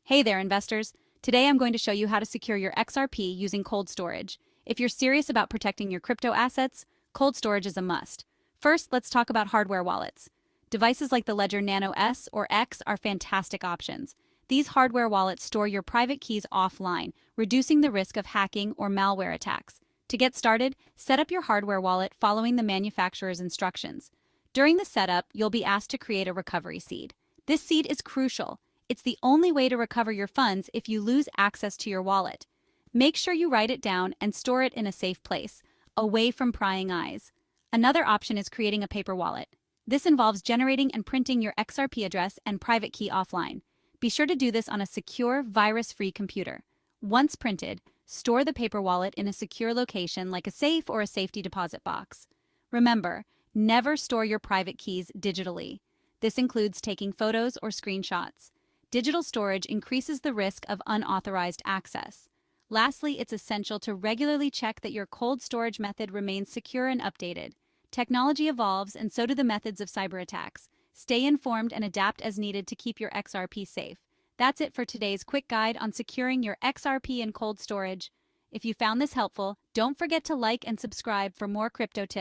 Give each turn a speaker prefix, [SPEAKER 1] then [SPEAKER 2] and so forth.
[SPEAKER 1] Hey there, investors. Today I'm going to show you how to secure your XRP using cold storage. If you're serious about protecting your crypto assets, cold storage is a must. First, let's talk about hardware wallets. Devices like the Ledger Nano S or X are fantastic options. These hardware wallets store your private keys offline, reducing the risk of hacking or malware attacks. To get started, set up your hardware wallet following the manufacturer's instructions. During the setup, you'll be asked to create a recovery seed. This seed is crucial. It's the only way to recover your funds if you lose access to your wallet. Make sure you write it down and store it in a safe place, away from prying eyes. Another option is creating a paper wallet. This involves generating and printing your XRP address and private key offline. Be sure to do this on a secure, virus-free computer. Once printed, store the paper wallet in a secure location like a safe or a safety deposit box. Remember, never store your private keys digitally. This includes taking photos or screenshots. Digital storage increases the risk of unauthorized access. Lastly, it's essential to regularly check that your cold storage method remains secure and updated. Technology evolves, and so do the methods of cyber attacks. Stay informed and adapt as needed to keep your XRP safe. That's it for today's quick guide on securing your XRP in cold storage. If you found this helpful, don't forget to like and subscribe for more crypto tips.